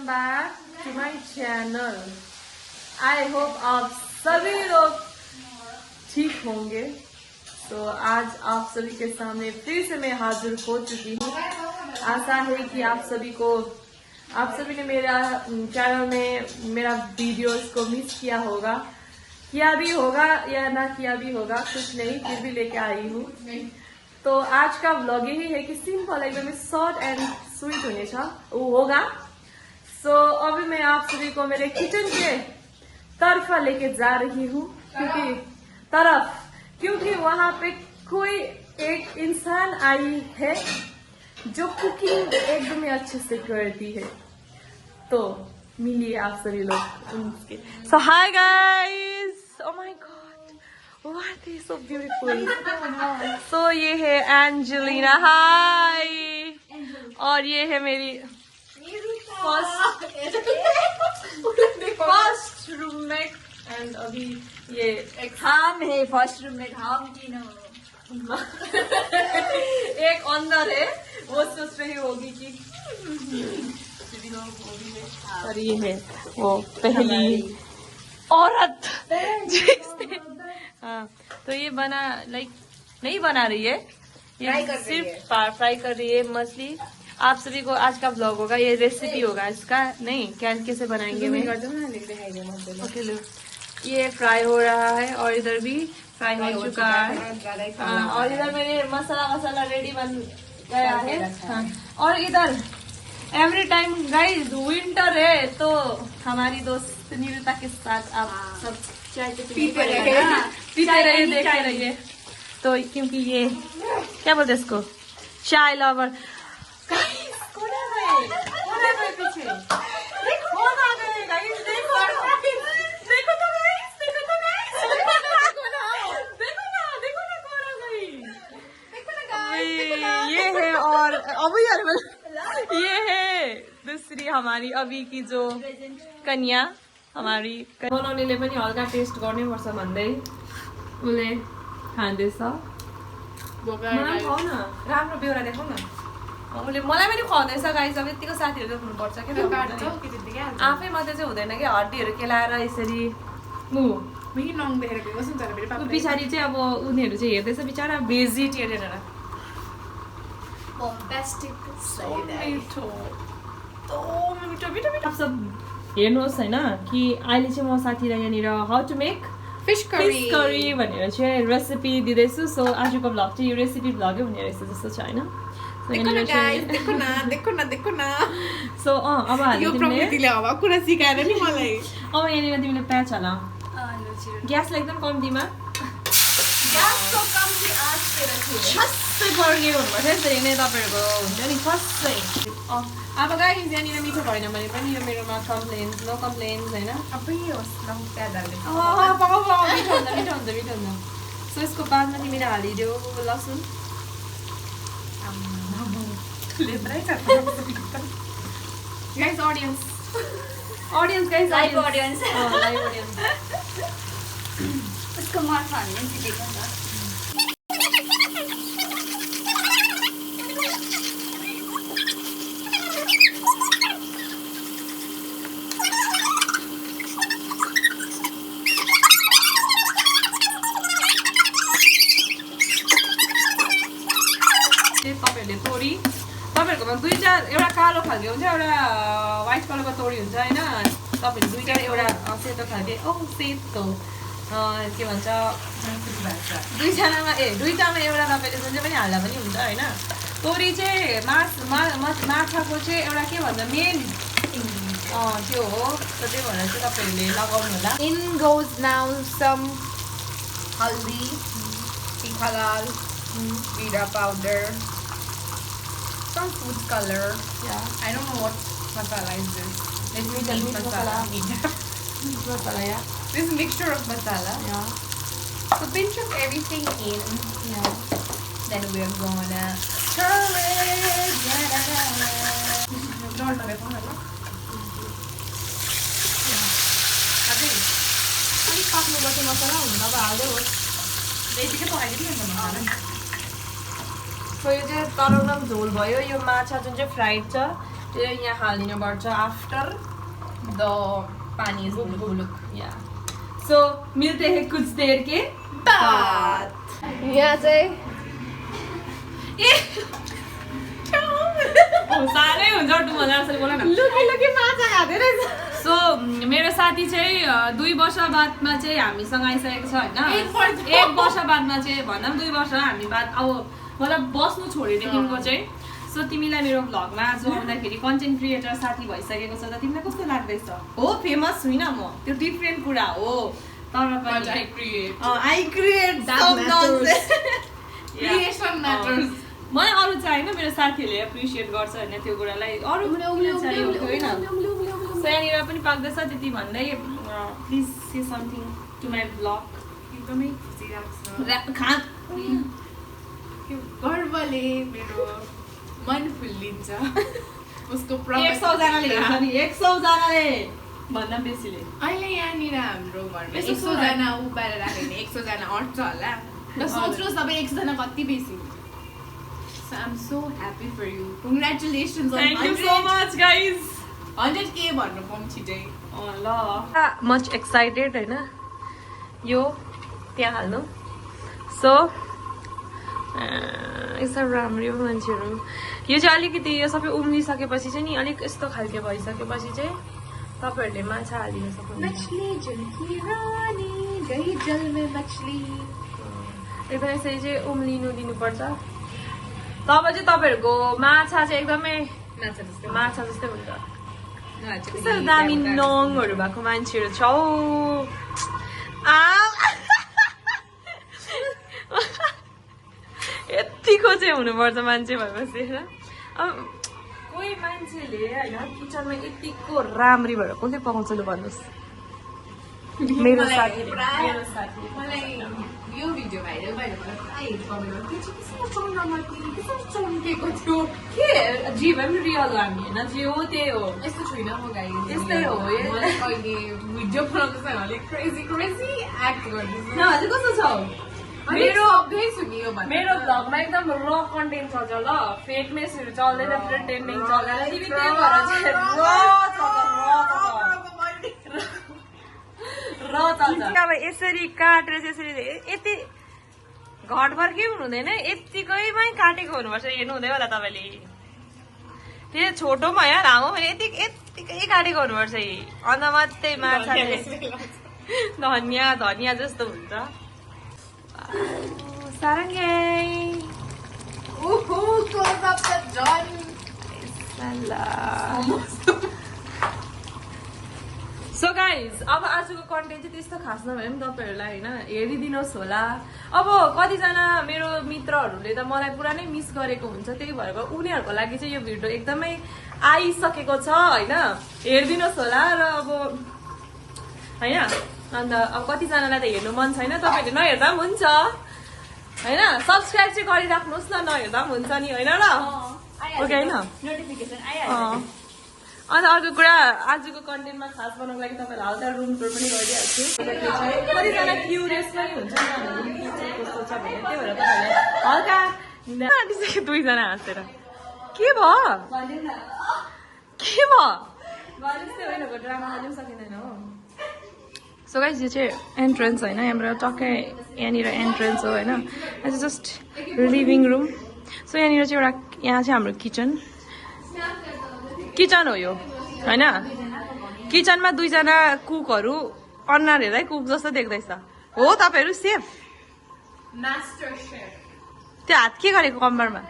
Back to my channel. I hope आप सभी लोग ठीक होंगे। तो आज आप सभी के सामने फिर से मैं हाजिर हो चुकी हूँ। आशा है कि आप सभी ने मेरा चैनल में मेरा वीडियोस को मिस किया होगा, किया भी होगा या ना किया भी होगा, कुछ नहीं, फिर भी लेके आई हूँ। तो आज का व्लॉग यही है कि सिंपल एकदम शॉर्ट एंड स्वीट होगा। सो अभी मैं आप सभी को मेरे किचन के तरफ लेके जा रही हूँ, क्योंकि वहाँ पे कोई एक इंसान आई है जो कुकिंग एकदम अच्छे से करती है। तो मिलिए आप सभी लोग उनके। So hi guys, oh my God, what is so beautiful. So ये है एंजेलिना, हाय। और ये है मेरी फर्स्ट रूममेट। एंड अभी ये एग्जाम है, फर्स्ट रूममेट हम तीनों। एक अंदर है, वो सोच रही होगी कि और ये है वो पहली औरत जिसने हाँ, तो ये नहीं बना रही है, ये सिर्फ फ्राई कर रही है मछली। आप सभी को आज का ब्लॉग होगा, ये रेसिपी होगा इसका, नहीं कैसे बनाएंगे मैं। ओके लो, ये फ्राई हो रहा है और इधर भी फ्राई हो चुका है। और इधर मेरे मसाला रेडी बन गया है। हाँ, और इधर एवरी टाइम गाइस विंटर है तो हमारी दोस्त नीलता के साथ आप सब चाय पीते रहिए, देखते रहिए। तो क्योंकि ये क्या बोलते इसको, चाय लवर। ये है और अभी यार ये है दूसरी हमारी अभी की जो कन्या हमारी। बनाउनेले पनि हल्का टेस्ट गर्नै पर्छ भन्दै उसले खाँदैछ। राम्रो बेहोरा देखाउ न। उसले मलाई पनि खुवाउँदैछ गाइस। अब यतिको साथीहरू देख्नुपर्छ क्या, आफै मात्रै चाहिँ हुँदैन क्या, हड्डीहरू केलाएर यसरी पछाडि चाहिँ अब उनीहरू चाहिँ हेर्दैछ बिचरा भेजिटेरियनहरू। आप सब हेर्नुहोस् होइन कि अहिले चाहिँ म साथीलाई यहाँनिर how to make fish curry भनेर चाहिँ रेसिपी दिँदैछु। सो आजको भ्लग चाहिँ यो रेसिपी भ्लगै हुने रहेछ जस्तो छ होइन। सो अब यहाँनिर तिमीले प्याज हाल, ग्यासलाई एकदम कम्तीमा, खस्सै पड्किएको हुनुपर्छ। यसरी नै तपाईँहरूको हुन्छ नि, खस्सै। अब गाइस यहाँनिर मिठो भएन भने पनि यो मेरोमा कम्प्लेन्स, नो कम्प्लेन्स होइन। मिठो हुन्छ। सो यसको बादमा तिमीले हालिदेऊ लसुन। Guys audience guys, live audience उसको माथा हाल्ने सिकेको छ। तपाईँहरूकोमा दुईवटा, एउटा कालो खालको हुन्छ, एउटा व्हाइट कलरको तोरी हुन्छ होइन। तपाईँहरू दुईवटा, एउटा सेतो खालके सेतो के भन्छ दुईवटामा एउटा तपाईँले जुन चाहिँ पनि हाल्दा पनि हुन्छ होइन। तोरी चाहिँ माछाको चाहिँ एउटा के भन्छ मेन त्यो हो। त त्यही भएर चाहिँ तपाईँहरूले लगाउनु होला। इन गोज नाउ सम हल्दी, तीखा लाल, जीरा powder, some food color. Yeah. I don't know what masala is this. This is meat masala. Masala, yeah. This mixture of masala. Yeah. So pinch of everything in. Yeah. Then we're gonna stir it. अलिक पाक्नुपर्छ मसला, हुन त अब हाल्दै होस्। यतिकै पकाइदिनु नि त मसला। So यो चाहिँ तरौरम झोल भयो। यो माछा जुन चाहिँ फ्राइड छ त्यो यहाँ हालिदिनुपर्छ आफ्टर द पानी इज बुलुक या सो मिलते हैं कुछ देर के बाद यहाँ चाहिँ साह्रै हुन्छ 2000 जसरी बोल न लुकी माछा खाँदै रहेछ सो मेरो साथी चाहिँ 2 वर्ष बादमा चाहिँ हामीसँग आइसकेको छ होइन 1 वर्ष बादमा चाहिँ भन्दा 2 वर्ष हामी बाद अब मतलब बस्नु छोडेदेखिको चाहिँ सो तिमीलाई मेरो भ्लगमा आज आउँदाखेरि कन्टेन्ट क्रिएटर साथी भइसकेको छ त तिमीलाई कस्तो लाग्दैछ हो फेमस हुइन म त्यो डिफ्रेन्ट कुरा हो तर पनि आई क्रिएट क्रिएसन म्याटर्स मलाई अरू चाहिँ होइन मेरो साथीहरूले एप्रिसिएट गर्छ होइन त्यो कुरालाई अरू चाहियो होइन सो यहाँनिर पनि पाक्दैछ त्यति भन्दै please say something to my blog एकदमै खुसी लाग्छ गर्वले मेरो मन फुल्लिन्छ उसको 100 जनाले हेर्छ नि 100 जनाले भन्दा बेसीले अहिले यहाँनिर हाम्रो घरमा 100 जना उभिएर राख्यो भने 100 जना अट्छ होला र सोच्नुहोस् तपाईँ 100 जना कति बेसी So I'm so happy for you. Congratulations on 100. Thank you so much guys. 100k भन्नु पाउँ छिटै ल मच एक्साइटेड होइन यो त्यहाँ हाल्नु सो यसो राम्रो मान्छेहरू यो चाहिँ अलिकति यो सबै उम्लिसकेपछि चाहिँ नि अलिक यस्तो खालके भइसकेपछि चाहिँ तपाईँहरूले माछा हालिदिनु सक्नुहुन्छ एकदम यसरी चाहिँ उम्लिनु दिनुपर्छ तब चाहिँ तपाईँहरूको माछा चाहिँ एकदमै माछा जस्तै हुन्छ कस्तो दामी नङहरू भएको मान्छेहरू छौ यतिको चाहिँ हुनुपर्छ मान्छे भएपछि होइन अब कोही मान्छेले होइन किचनमा यतिको राम्री भएर कसले पकाउँछ लु भन्नुहोस् मेरो साथी मलाई यो भिडियो भाइरल भएर मलाई पुरा हेट कमेन्ट के चम्केको थियो के जे भए पनि रियल हो हामी होइन जे हो त्यही हो यस्तो छुइनँ म गाई त्यस्तै हो मलाई अहिले भिडियो बनाउँदैछ अलिक क्रेजी एक्ट गर्दैछ न हजुर कस्तो छ मेरो सुनियो मेरो भ्लगमा एकदम र कन्टेन्ट चल्छ ल फेकनेसहरू चल्दैन प्रिटेन्डिङ चल्दैन तिमी त्यही भएर चाहिँ र चल्छ अब यसरी काटेर यसरी यति घटभर के हुनुहुँदैन यतिकैमै काटेको हुनुपर्छ हेर्नु हुँदै होला तपाईँले त्यो छोटोमा यहाँ लामो भने यतिकै काटेको हुनुपर्छ अन्त मात्रै माछा धनिया जस्तो हुन्छ सारङ्गे सो गाइज अब आजको कन्टेन्ट चाहिँ त्यस्तो खास नभए पनि तपाईँहरूलाई होइन हेरिदिनुहोस् होला अब कतिजना मेरो मित्रहरूले त मलाई पुरा नै मिस गरेको हुन्छ त्यही भएर उनीहरूको लागि चाहिँ यो भिडियो एकदमै आइसकेको छ होइन हेरिदिनुहोस् होला र अब होइन अन्त अब कतिजनालाई त हेर्नु मन छैन तपाईँहरूले नहेर्दा पनि हुन्छ होइन सब्सक्राइब चाहिँ गरिराख्नुहोस् न नहेर्दा पनि हुन्छ नि होइन र ओके होइन अन्त अर्को कुरा आजको कन्टेन्टमा खास बनाउनको लागि तपाईँलाई हल्का रुम टुर पनि गरिदिइहाल्छु कतिजना क्युरियस पनि हुन्छ कस्तो छ भने त्यही भएर तपाईँहरूले हल्का आँटिसक्यो 2 जना हाँसेर के भयो होइन ड्रामा हाल्नु सकिँदैन हो सो गाइस यो चाहिँ एन्ट्रेन्स होइन यहाँबाट टक्कै यहाँनिर एन्ट्रेन्स हो होइन यो चाहिँ जस्ट लिभिङ रुम सो यहाँनिर चाहिँ एउटा यहाँ चाहिँ हाम्रो किचन हो यो होइन किचनमा 2 जना कुकहरू अनुहार हेर्दै कुक जस्तो देख्दैछ हो तपाईँहरू सेफ त्यो हात के गरेको कम्बरमा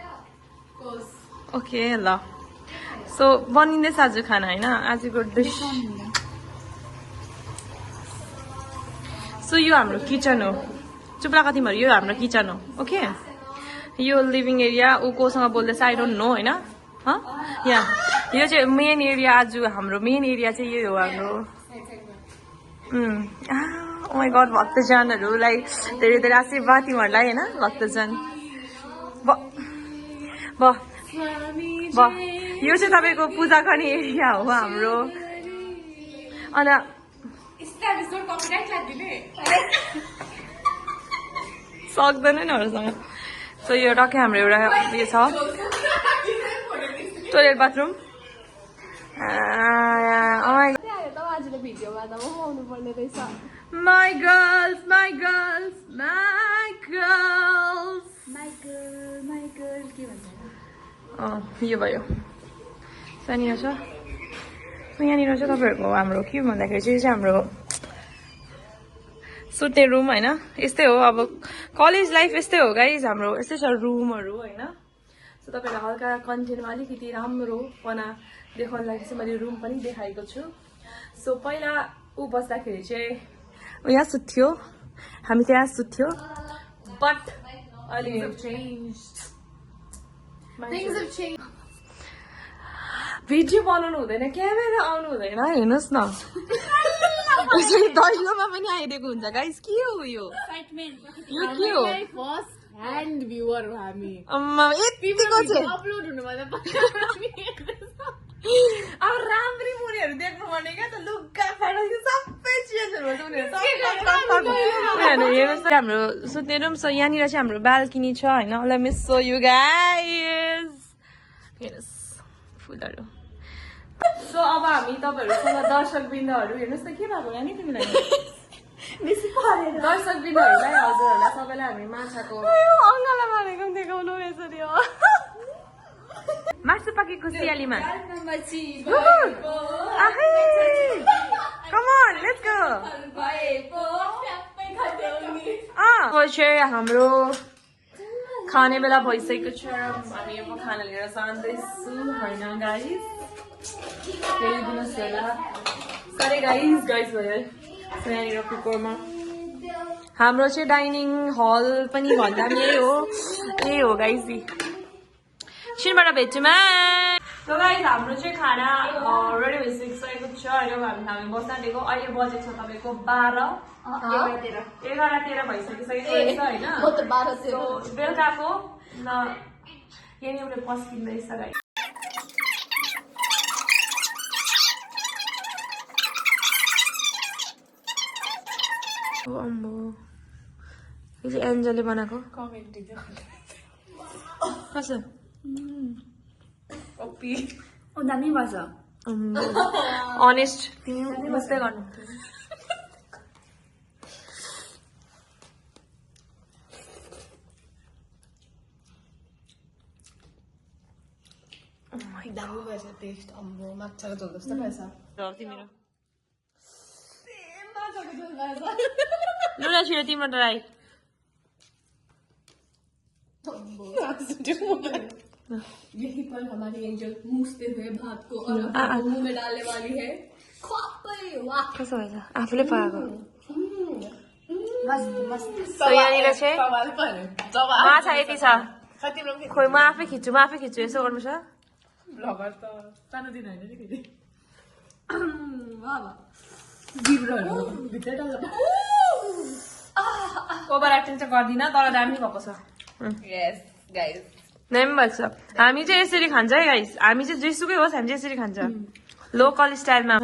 ओके ल सो बनिँदैछ आज खाना होइन आजको डिस सो यो हाम्रो किचन हो चुप्लाको तिमीहरू यो हाम्रो किचन हो ओके यो लिभिङ एरिया ऊ कोसँग बोल्दैछ आई डोन्ट नो होइन यहाँ यो चाहिँ मेन एरिया आज हाम्रो मेन एरिया चाहिँ यो हो हाम्रो ओ माई गड भक्तजनहरूलाई धेरै धेरै आशीर्वाद तिमीहरूलाई होइन भक्तजन यो चाहिँ तपाईँको पूजा गर्ने एरिया हो हाम्रो अन्त सक्दैन नि अरूसँग सो यो टक्कै हाम्रो एउटा उयो छ टोइलेट बाथरुम आजको भिडियोमा त म आउनु पर्ने रहेछ My girls, my girls, my girls. my girl के भन्छ यो भयो यहाँनिर छ यहाँनिर चाहिँ तपाईँहरूको हाम्रो के भन्दाखेरि चाहिँ हाम्रो सुत्ने रुम होइन यस्तै हो अब कलेज लाइफ यस्तै हो गाइज हाम्रो यस्तै छ रुमहरू होइन सो तपाईँहरूलाई हल्का कन्टेन्टमा अलिकति राम्रो बना देखाउनु लागि चाहिँ मैले रुम पनि देखाएको छु सो पहिला ऊ बस्दाखेरि चाहिँ यहाँ सुत्थ्यो हामी त्यहाँ सुत्थ्यो बट अहिले भिडियो बनाउनु हुँदैन क्यामेरा आउनु हुँदैन हेर्नुहोस् न दैलोमा पनि आइदिएको हुन्छ गाइस के हो यो यो के हो फर्स्ट ह्यान्ड भ्युअर हो हामी यतिको चाहिँ अपलोड हुनुभन्दा अब राम्री मुरीहरू देख्नु पर्ने क्या त लुगा फाटा सबै चेन्जहरू हुन्छ उनीहरू हेर्नुहोस् हाम्रो सुत्ने रुम सो यहाँनिर चाहिँ हाम्रो बाल्कनी छ होइन let me show you guys हेर्नुहोस् फुलहरू सो अब हामी तपाईँहरूसँग दर्शकवृन्दहरू हेर्नुहोस् न के भएको यहाँ नि तिमीलाई दर्शकवृन्दहरूलाई हजुरहरूलाई सबैलाई हामी माछाको अङ्गालाई मारेको देखाउनु यसरी हो मासु पाकेको सियालीमा Come on, let's go. चाहिँ हाम्रो खाने बेला भइसकेको छ हामी अब खाना लिएर जाँदैछु होइन गाइस फेरि दिनुहोस् होला सरी गाइस भयो यहाँनिर कुकुरमा हाम्रो चाहिँ डाइनिङ हल पनि भन्दा पनि यही हो गाइस छिनबाट भेट्छौँ सो गाइस हाम्रो चाहिँ खाना रेडी भइसकेको छ अहिले हामी बस्न आँटेको अहिले बजेको छ तपाईँको 11:13 भइसकिसकेको रहेछ होइन बेलुकाको यहाँनिर एउटा पस्किँदैछ गाइस अम्बो एन्जलले बनाएको कसो दामी भएछ अनेस्ट तिमी मस्तै गर्नु दामी भएछ टेस्ट अम्बो माछाको झोल जस्तो भएछ तिम्रो लुना छिरो तिम्रो ट्राई यही पर हमारी एंजल मुछते हुए भात को और मुंह में डालने वाली है कसो भएछ आफूले पकाएको मस्त यहाँनिर चाहिँ माछा यति छ खोइ म आफै खिच्छु यसो गर्नुपर्छ ओभर एक्टिङ चाहिँ गर्दिनँ तर दामी भएको छ दामी भएको छ हामी चाहिँ यसरी खान्छ है गाइस हामी चाहिँ जेसुकै होस् हामी चाहिँ यसरी खान्छ लोकल स्टाइलमा